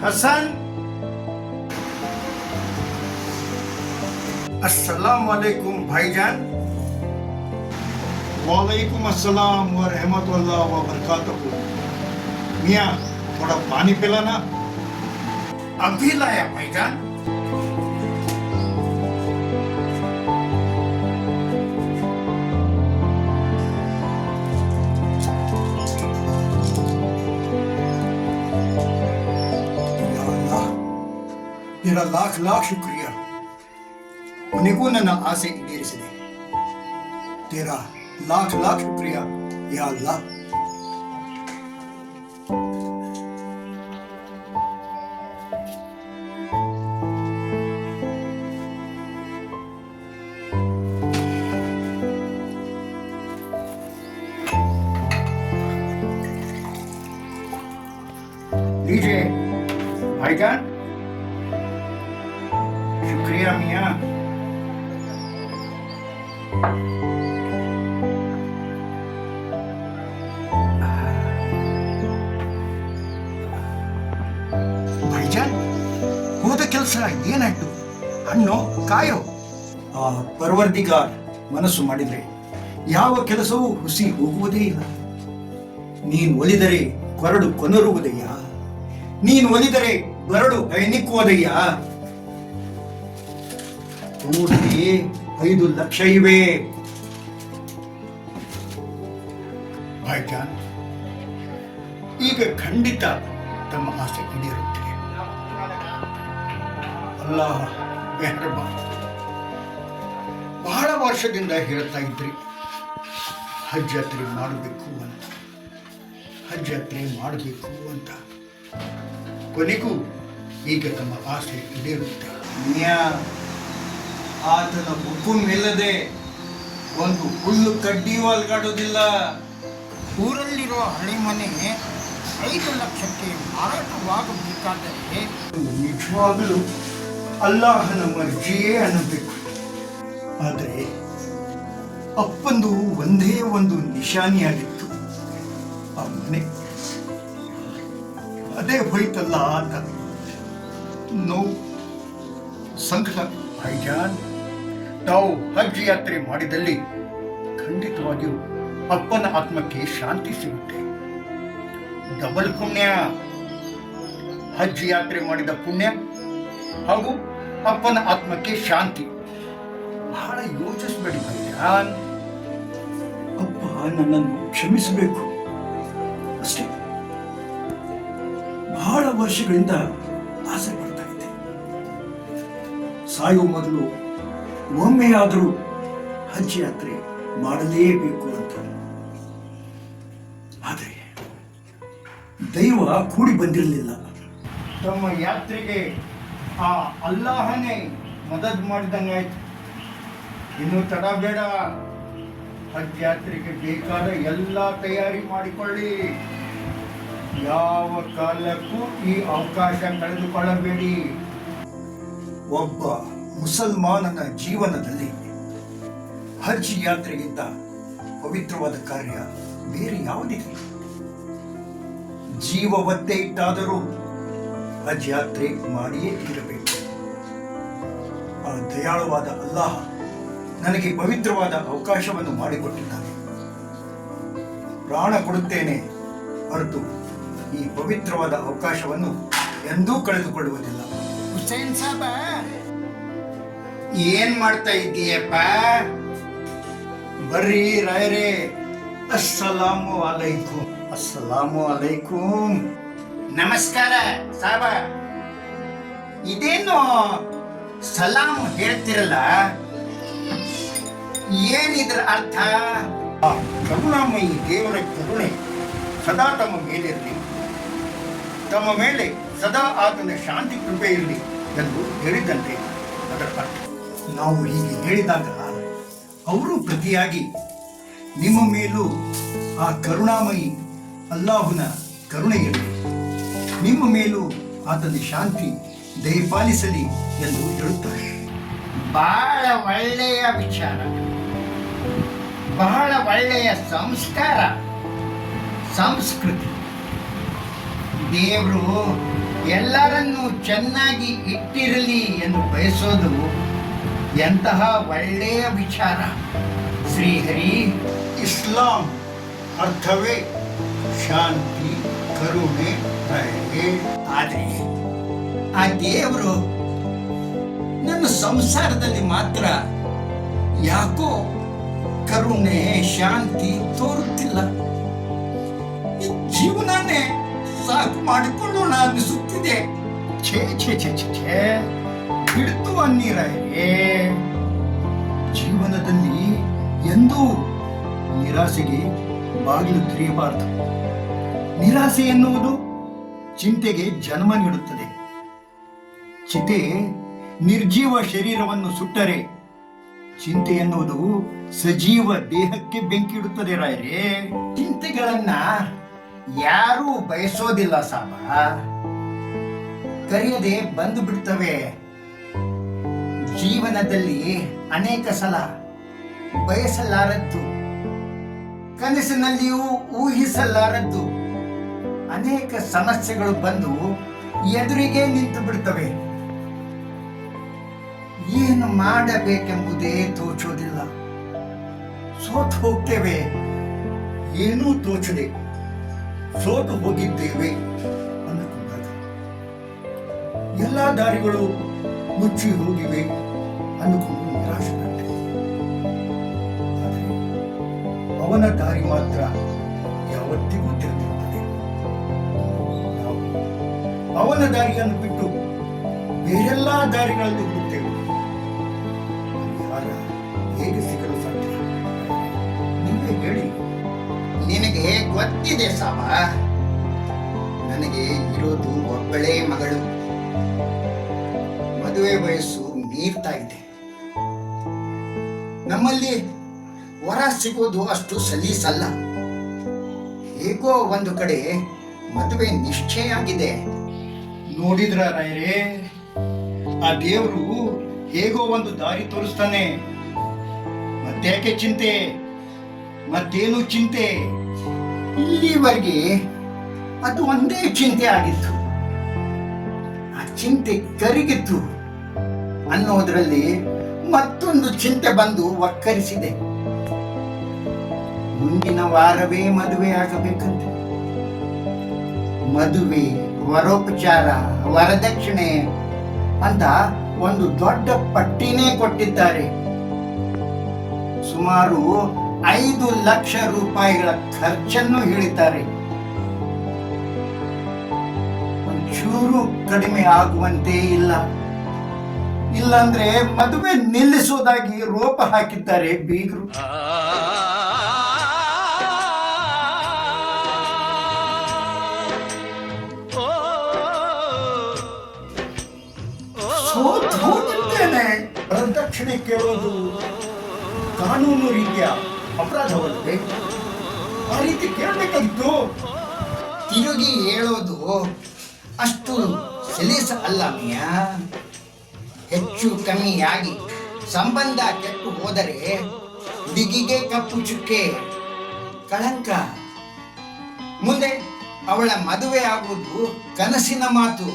हसन, अस्सलाम वालेकुम भाईजान। वालेकुम अस्सलाम व रहमतुल्लाह व बरकातहू। मियाँ थोड़ा पानी पिलाना। अभी लाया भाईजान। या अल्लाह, तेरा लाख लाख शुक्रिया। ಕೊನೆಗೂ ನನ್ನ ಆಸೆ ಈಡೇರಿಸಿದೆ. तेरा लाख लाख शुक्रिया या अल्लाह। लीजिए भाईजान। शुक्रिया मियाँ। ಭಾಯ್ಜಾನ್, ಹೋದ ಕೆಲಸ ಏನಾಯ್ತು? ಹಣ್ಣು ಕಾಯೋ? ಆ ಪರ್ವರ್ದಿಗಾರ್ ಮನಸ್ಸು ಮಾಡಿದ್ರೆ ಯಾವ ಕೆಲಸವೂ ಹುಸಿ ಹೋಗುವುದೇ ಇಲ್ಲ. ನೀನು ಒಲಿದರೆ ಕೊರಡು ಕೊನರುವುದಯ್ಯ, ನೀನು ಒಲಿದರೆ ಬರಡು ಭಯನಿಕ್ಕುವುದಯ್ಯ. ಕೂಡಲೇ 5 ಲಕ್ಷ ಇವೆ. ಭಾಯ್ಜಾನ್, ಈಗ ಖಂಡಿತ ತಮ್ಮ ಆಸೆ ಈಡೇರುತ್ತದೆ. ಅಲ್ಲಾಹ್ ಮೆಹರ್ಬಾನ್. ಬಹಳ ವರ್ಷದಿಂದ ಹೇಳ್ತಾ ಇದ್ರಿ ಹಜ್ ಯಾತ್ರೆ ಮಾಡಬೇಕು ಅಂತ, ಹಜ್ ಯಾತ್ರೆ ಮಾಡಬೇಕು ಅಂತ. ಕೊನೆಗೂ ಈಗ ತಮ್ಮ ಆಸೆ ಈಡೇರುತ್ತೆ. ಆತನ ಹುಕುಂ ಇಲ್ಲದೆ ಒಂದು ಹುಲ್ಲು ಕಡ್ಡಿಯೂ ಅಲ್ಗಾಡುವುದಿಲ್ಲ. ಊರಲ್ಲಿರುವ ಹಳೆ ಮನೆ 5 ಲಕ್ಷಕ್ಕೆ ಮಾರಾಟವಾಗಬೇಕಾದರೆ ನಿಜವಾಗಲೂ ಅಲ್ಲಾಹನ ಮರ್ಜಿಯೇ ಅನ್ನಬೇಕು. ಆದರೆ ಅಪ್ಪಂದು ಒಂದೇ ಒಂದು ನಿಶಾನಿಯಾಗಿತ್ತು, ಆ ಮನೆ. ಅದೇ ಹೋಯ್ತಲ್ಲ ಅಂತ ನೋವು, ಸಂಕಟ. ಭಾಯ್ಜಾನ್, ತಾವು ಹಜ್ ಯಾತ್ರೆ ಮಾಡಿದಲ್ಲಿ ಖಂಡಿತವಾಗಿಯೂ ಅಪ್ಪನ ಆತ್ಮಕ್ಕೆ ಶಾಂತಿ ಸಿಗುತ್ತೆ. ಡಬಲ್ ಪುಣ್ಯ. ಹಜ್ ಯಾತ್ರೆ ಮಾಡಿದ ಪುಣ್ಯ ಹಾಗೂ ಅಪ್ಪನ ಆತ್ಮಕ್ಕೆ ಶಾಂತಿ. ಬಹಳ ಯೋಚಿಸಬೇಡಿ ಭಾಯ್ಜಾನ್. ಅಪ್ಪ ನನ್ನನ್ನು ಕ್ಷಮಿಸಬೇಕು ಅಷ್ಟೇ. ಬಹಳ ವರ್ಷಗಳಿಂದ ಆಸೆ ಪಡ್ತಾ ಇದ್ದೆ, ಸಾಯುವ ಮೊದಲು ಒಮ್ಮೆಯಾದರೂ ಹಜ್ ಯಾತ್ರೆ ಮಾಡಲೇಬೇಕು ಅಂತ. ಆದರೆ ದೈವ ಕೂಡಿ ಬಂದಿರಲಿಲ್ಲ. ತಮ್ಮ ಯಾತ್ರೆಗೆ ಆ ಅಲ್ಲಾಹನೇ ಮದದ್ ಮಾಡಿದಂಗೆ ಆಯ್ತು. ಇನ್ನು ತಡ ಬೇಡ. ಹಜ್ ಯಾತ್ರೆಗೆ ಬೇಕಾದ ಎಲ್ಲ ತಯಾರಿ ಮಾಡಿಕೊಳ್ಳಿ. ಯಾವ ಕಾಲಕ್ಕೂ ಈ ಅವಕಾಶ ಕಳೆದುಕೊಳ್ಳಬೇಡಿ. ಒಬ್ಬ ಮುಸಲ್ಮಾನನ ಜೀವನದಲ್ಲಿ ಹಜ್ ಯಾತ್ರೆಗಿಂತ ಪವಿತ್ರವಾದ ಕಾರ್ಯ ಬೇರೆ ಯಾವುದಿದೆ? ಜೀವ ಒತ್ತೆ ಇಟ್ಟಾದರೂ ಹಜ್ ಯಾತ್ರೆ ಮಾಡಿಯೇ ತೀರಬೇಕು. ಆ ದಯಾಳುವಾದ ಅಲ್ಲಾಹ ನನಗೆ ಪವಿತ್ರವಾದ ಅವಕಾಶವನ್ನು ಮಾಡಿಕೊಟ್ಟಿದ್ದಾನೆ. ಪ್ರಾಣ ಕೊಡುತ್ತೇನೆ ಹೊರತು ಈ ಪವಿತ್ರವಾದ ಅವಕಾಶವನ್ನು ಎಂದೂ ಕಳೆದುಕೊಳ್ಳುವುದಿಲ್ಲ. ಹುಸೇನ್ ಸಾಬ, ಏನ್ ಮಾಡ್ತಾ ಇದ್ದೀಯಪ್ಪ? ಬರ್ರಿ ರಾಯರೇ. ಅಸ್ಸಲಾಮು ಅಲೈಕುಂ. ಅಸ್ಸಲಾಮು ಅಲೈಕುಂ. ನಮಸ್ಕಾರ ಸಾಬ. ಇದೇನು ಸಲಾಂ ಹೇಳ್ತಿರಲ್ಲ, ಏನಿದ್ರ ಅರ್ಥ? ಆ ಕರುಣಾಮಯಿ ದೇವರ ಕರುಣೆ ಸದಾ ತಮ್ಮ ಮೇಲಿರಲಿ, ತಮ್ಮ ಮೇಲೆ ಸದಾ ಆತನ ಶಾಂತಿ ಕೃಪೆ ಇರಲಿ ಎಂದು ಹೇಳಿದಂತೆ ಅದರ ಅರ್ಥ. ನಾವು ಹೀಗೆ ಹೇಳಿದಾಗ ಅವರು ಪ್ರತಿಯಾಗಿ ನಿಮ್ಮ ಮೇಲೂ ಆ ಕರುಣಾಮಯಿ ಅಲ್ಲಾಹುನ ಕರುಣೆ ಇರಲಿ, ನಿಮ್ಮ ಮೇಲೂ ಆತನ ಶಾಂತಿ ದಯಪಾಲಿಸಲಿ ಎಂದು ಹೇಳುತ್ತಾರೆ. ಬಹಳ ಒಳ್ಳೆಯ ವಿಚಾರ, ಬಹಳ ಒಳ್ಳೆಯ ಸಂಸ್ಕಾರ, ಸಂಸ್ಕೃತಿ. ದೇವರು ಎಲ್ಲರನ್ನೂ ಚೆನ್ನಾಗಿ ಇಟ್ಟಿರಲಿ ಎಂದು ಬಯಸೋದು ಎಂತಹ ಒಳ್ಳೆಯ ವಿಚಾರ ಶ್ರೀಹರಿ. ಇಸ್ಲಾಂ ಅರ್ಥವೇ ಶಾಂತಿ, ಕರುಣೆ, ದಯೆ. ಆದರೆ ಆ ದೇವರು ನನ್ನ ಸಂಸಾರದಲ್ಲಿ ಮಾತ್ರ ಯಾಕೋ ಕರುಣೆ, ಶಾಂತಿ ತೋರುತ್ತಿಲ್ಲ. ಈ ಜೀವನನೇ ಸಾಕು ಮಾಡಿಕೊಳ್ಳೋಣ ಅನ್ನಿಸುತ್ತಿದೆ. ಛೇ ಛೇ ಛೇ ಛೇ ಛೇ, ಬಿಡ್ತು ಅನ್ನಿರೇ. ಜೀವನದಲ್ಲಿ ಎಂದೂ ನಿರಾಸೆಗೆ ಬಾಗಿಲು ತೆರೆಯಬಾರದು. ನಿರಾಸೆ ಎನ್ನುವುದು ಚಿಂತೆಗೆ ಜನ್ಮ ನೀಡುತ್ತದೆ. ಚಿತೆ ನಿರ್ಜೀವ ಶರೀರವನ್ನು ಸುಟ್ಟರೆ, ಚಿಂತೆ ಎನ್ನುವುದು ಸಜೀವ ದೇಹಕ್ಕೆ ಬೆಂಕಿ ಇಡುತ್ತದೆ ರಾಯರೇ. ಚಿಂತೆಗಳನ್ನ ಯಾರೂ ಬಯಸೋದಿಲ್ಲ ಸಾಬ, ಕರೆಯದೆ ಬಂದು ಬಿಡ್ತವೆ. ಜೀವನದಲ್ಲಿ ಅನೇಕ ಸಲ ಬಯಸಲಾರದ್ದು, ಕನಸಿನಲ್ಲಿಯೂ ಊಹಿಸಲಾರದ್ದು ಅನೇಕ ಸಮಸ್ಯೆಗಳು ಬಂದು ಎದುರಿಗೆ ನಿಂತು ಬಿಡ್ತವೆ. ಏನು ಮಾಡಬೇಕೆಂಬುದೇ ತೋಚೋದಿಲ್ಲ. ಸೋತು ಹೋಗ್ತೇವೆ, ಏನೂ ತೋಚದೆ ಸೋತು ಹೋಗಿದ್ದೇವೆ ಅಂದುಕೊಂಡಾಗ ಎಲ್ಲ ದಾರಿಗಳು ಮುಚ್ಚಿ ಹೋಗಿವೆ ಅಂದುಕೊಂಡು ನಿರಾಶನಾಗ್ತೇವೆ. ಆದರೆ ಅವನ ದಾರಿ ಮಾತ್ರ ಯಾವತ್ತಿಗೂ ತೆರೆದಿರುತ್ತದೆ. ನಾವು ಅವನ ದಾರಿಯನ್ನು ಬಿಟ್ಟು ಬೇರೆಲ್ಲ ದಾರಿಗಳಲ್ಲಿ ಹುಡುಕ್ತೇವೆ. ಪರಿಹಾರ ಹೇಗೆ ಸಿಗಲು ಸಾಧ್ಯ? ನೀವೇ ಹೇಳಿ. ನಿನಗೆ ಗೊತ್ತಿದೆ ಸಾಬ, ನನಗೆ ಇರೋದು ಒಬ್ಬಳೇ ಮಗಳು. ಮದುವೆ ವಯಸ್ಸು ಮೀರ್ತಾ ಇದೆ. ನಮ್ಮಲ್ಲಿ ವರ ಸಿಗೋದು ಅಷ್ಟು ಸಲೀಸಲ್ಲ. ಹೇಗೋ ಒಂದು ಕಡೆ ಮದುವೆ ನಿಶ್ಚಯ ಆಗಿದೆ. ನೋಡಿದ್ರ ರಾಯರೇ, ಆ ದೇವರು ಹೇಗೋ ಒಂದು ದಾರಿ ತೋರಿಸ್ತಾನೆ. ಮತ್ತೇಕೆ ಚಿಂತೆ? ಮತ್ತೇನು ಚಿಂತೆ? ಇಲ್ಲಿವರೆಗೆ ಅದು ಒಂದೇ ಚಿಂತೆ ಆಗಿತ್ತು. ಆ ಚಿಂತೆ ಕರಿಗಿತ್ತು ಅನ್ನೋದ್ರಲ್ಲಿ ಮತ್ತೊಂದು ಚಿಂತೆ ಬಂದು ಒಕ್ಕರಿಸಿದೆ. ಮುಂದಿನ ವಾರವೇ ಮದುವೆ ಆಗಬೇಕಂತೆ. ಮದುವೆ, ವರೋಪಚಾರ, ವರದಕ್ಷಿಣೆ ಅಂತ ಒಂದು ದೊಡ್ಡ ಪಟ್ಟಿನೇ ಕೊಟ್ಟಿದ್ದಾರೆ. ಸುಮಾರು 5 ಲಕ್ಷ ರೂಪಾಯಿಗಳ ಖರ್ಚನ್ನು ಹೇಳಿದ್ದಾರೆ. ಒಂಚೂರು ಕಡಿಮೆ ಆಗುವಂತೆ ಇಲ್ಲ. ಇಲ್ಲಾಂದ್ರೆ ಮದುವೆ ನಿಲ್ಲಿಸೋದಾಗಿ ರೋಪ ಹಾಕಿದ್ದಾರೆ ಬೀಗರು. ಸೋತು ಹೋಗಿದ್ದೇನೆ. ವರದಕ್ಷಿಣೆ ಕೇಳೋದು ಕಾನೂನು ರೀತಿಯ ಅಪರಾಧವಲ್ಲದೆ? ಆ ರೀತಿ ಕೇಳಬೇಕಾಗಿತ್ತು. ತಿರುಗಿ ಹೇಳೋದು ಅಷ್ಟು ಸಲೀಸ ಅಲ್ಲ ಮಿಯ. ಹೆಚ್ಚು ಕಮ್ಮಿಯಾಗಿ ಸಂಬಂಧ ಕೆಟ್ಟು ಹೋದರೆ ಹುಡುಗಿಗೆ ಕಪ್ಪು ಚುಕ್ಕೆ, ಕಳಂಕ. ಮುಂದೆ ಅವಳ ಮದುವೆ ಆಗುವುದು ಕನಸಿನ ಮಾತು.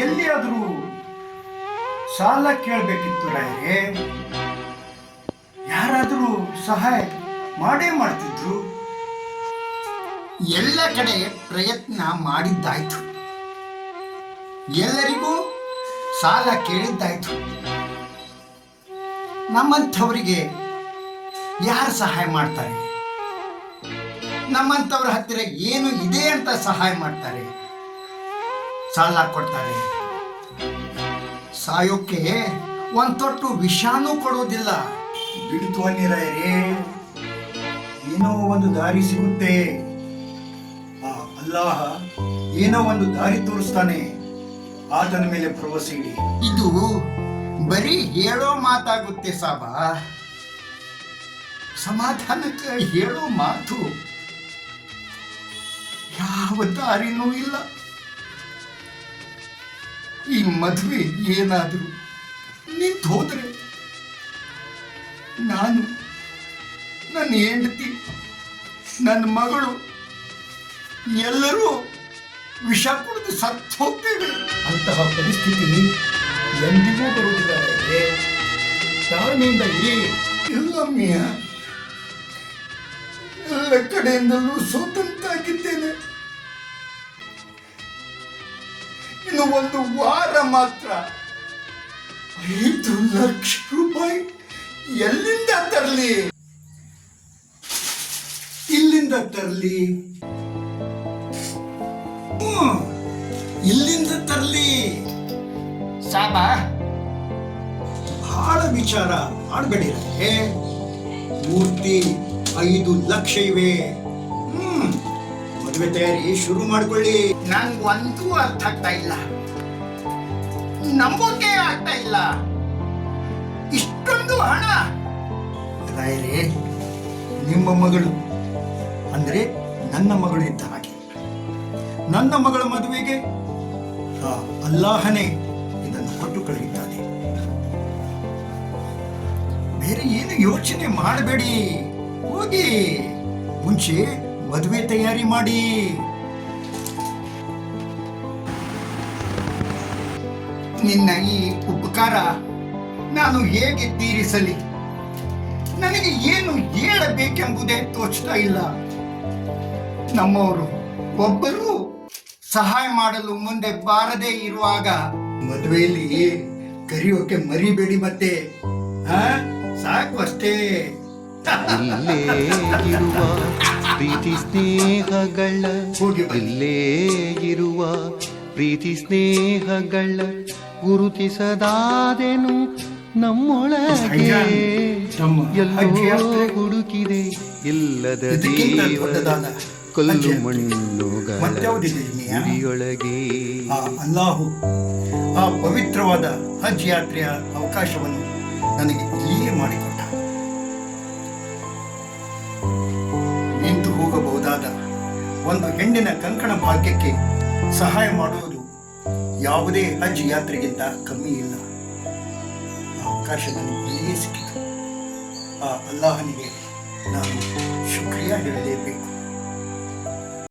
ಎಲ್ಲಿಯಾದರೂ ಸಾಲ ಕೇಳಬೇಕಿತ್ತು ರಾಯರೇ. ಯಾರಾದರೂ ಸಹಾಯ ಮಾಡೇ ಮಾಡ್ತಿದ್ರು. ಎಲ್ಲ ಕಡೆ ಪ್ರಯತ್ನ ಮಾಡಿದ್ದಾಯ್ತು. ಎಲ್ಲರಿಗೂ ಸಾಲ ಕೇಳಿದ್ದಾಯ್ತು. ನಮ್ಮಂಥವರಿಗೆ ಯಾರು ಸಹಾಯ ಮಾಡ್ತಾರೆ? ನಮ್ಮಂಥವ್ರ ಹತ್ತಿರ ಏನು ಇದೆ ಅಂತ ಸಹಾಯ ಮಾಡ್ತಾರೆ? ಸಾಲ ಕೊಡ್ತಾರೆ. ಸಾಯೋಕ್ಕೆ ಒಂದು ತೊಟ್ಟು ವಿಷಾನೂ ಕೊಡೋದಿಲ್ಲ. ಬಿಡ್ತು ಅನ್ನಿರಾಯರೇ, ಏನೋ ಒಂದು ದಾರಿ ಸಿಗುತ್ತೆ. ಆ ಅಲ್ಲಾಹ ಏನೋ ಒಂದು ದಾರಿ ತೋರಿಸ್ತಾನೆ. ಆತನ ಮೇಲೆ ಭರವಸೆ ಇಡಿ. ಇದು ಬರೀ ಹೇಳೋ ಮಾತಾಗುತ್ತೆ ಸಾಬ. ಸಮಾಧಾನಕ್ಕೆ ಹೇಳೋ ಮಾತು. ಯಾವ ದಾರಿನೂ ಇಲ್ಲ. ಈ ಮದುವೆ ಏನಾದರೂ ನಿಂತು ಹೋದ್ರೆ ನಾನು, ನನ್ನ ಹೆಂಡತಿ, ನನ್ನ ಮಗಳು ಎಲ್ಲರೂ ವಿಷ ಕುಡಿದು ಸತ್ತು ಹೋಗ್ತೇವೆ. ಅಂತಹ ಪರಿಸ್ಥಿತಿ ಎಂದಿಗೂ ಬರುವುದಿಲ್ಲ ರಾಯರೇ. ತಾಳ್ಮೆಯಿಂದ ಇರಿ. ಇಲ್ಲ ಮಿಯ, ಎಲ್ಲ ಕಡೆಯಿಂದಲೂ ಸೋತಂತಾಗಿದ್ದೇನೆ. ಇನ್ನು ಒಂದು ವಾರ ಮಾತ್ರ. 5 ಲಕ್ಷ ರೂಪಾಯಿ ಎಲ್ಲಿಂದ ತರಲಿ? ಇಲ್ಲಿಂದ ತರಲಿ? ಇಲ್ಲಿಂದ ತರಲಿ? ಸಾಬ, ಬಹಳ ವಿಚಾರ ಮಾಡಬೇಡಿ. ಮೂರ್ತಿ 5 ಲಕ್ಷ ಇವೆ. ಮದುವೆ ತಯಾರಿ ಶುರು ಮಾಡ್ಕೊಳ್ಳಿ. ನಂಗೊಂದು ಅರ್ಥ ಆಗ್ತಾ ಇಲ್ಲ, ನಂಬೋಕೆ ಆಗ್ತಾ ಇಲ್ಲ. ಇಷ್ಟೊಂದು ಹಣ? ರಾಯರೇ, ನಿಮ್ಮ ಮಗಳು ಅಂದ್ರೆ ನನ್ನ ಮಗಳು ಇದ್ದ ಹಾಗೆ. ನನ್ನ ಮಗಳ ಮದುವೆಗೆ ಅಲ್ಲಾಹನೇ ಇದನ್ನು ಕೊಟ್ಟು ಕಳುಹಿದ್ದಾನೆ. ಬೇರೆ ಏನು ಯೋಚನೆ ಮಾಡಬೇಡಿ. ಹೋಗಿ ಮುಂಚೆ ಮದುವೆ ತಯಾರಿ ಮಾಡಿ. ನಿನ್ನ ಈ ಉಪಕಾರ ನಾನು ಹೇಗೆ ತೀರಿಸಲಿ? ನನಗೆ ಏನು ಹೇಳಬೇಕೆಂಬುದೇ ತೋಚ್ತಾ ಇಲ್ಲ. ನಮ್ಮವರು ಒಬ್ಬರು ಸಹಾಯ ಮಾಡಲು ಮುಂದೆ ಬಾರದೇ ಇರುವಾಗ ಮದುವೆಯಲ್ಲಿ ಕರೆಯೋಕೆ ಮರಿಬೇಡಿ ಮತ್ತೆ. ಸಾಕು ಅಷ್ಟೇ. ಇಲ್ಲೇ ಇರುವ ಪ್ರೀತಿ ಸ್ನೇಹಗಳ, ಹೋಗಿ ಬನ್ನಿ. ಇಲ್ಲೇ ಇರುವ ಪ್ರೀತಿ ಸ್ನೇಹಗಳ ಗುರುತಿಸದಾದೆನು ನಮ್ಮೊಳಗೆ. ತಮ್ಮ ಎಲ್ಲೋ ಅಜ್ಜಿಯಾತ್ರೆ ಹುಡುಕಿದೆ ಇಲ್ಲದ ಇದಕ್ಕಿಂತ ದೊಡ್ಡದಾದ ಕಲ್ಲು ಅಜ್ಜಿಯಾತ್ರೆ ಮಣ್ಣುಗಳ ಮತ್ಯಾವುದಿದೆ ಮಿಯಾ? ಗುಡಿಯೊಳಗೆ. ಆ ಅಲ್ಲಾಹು ಆ ಪವಿತ್ರವಾದ ಹಜ್ ಯಾತ್ರೆಯ ಅವಕಾಶವನ್ನು ನನಗೆ ಇಲ್ಲಿಯೇ ಮಾಡಿಕೊಟ್ಟ. ನಿಂತು ಹೋಗಬಹುದಾದ ಒಂದು ಹೆಣ್ಣಿನ ಕಂಕಣ ಭಾಗ್ಯಕ್ಕೆ ಸಹಾಯ ಮಾಡುವುದು ಯಾವುದೇ ಹಜ್ ಯಾತ್ರೆಗಿಂತ ಕಮ್ಮಿ ಇಲ್ಲ. ಆ ಅವಕಾಶ ನನಗೆ ಇಲ್ಲಿಯೇ ಸಿಕ್ಕಿತು. ಆ ಅಲ್ಲಾಹನಿಗೆ ನಾನು ಶುಕ್ರಿಯಾ ಹೇಳಲೇಬೇಕು.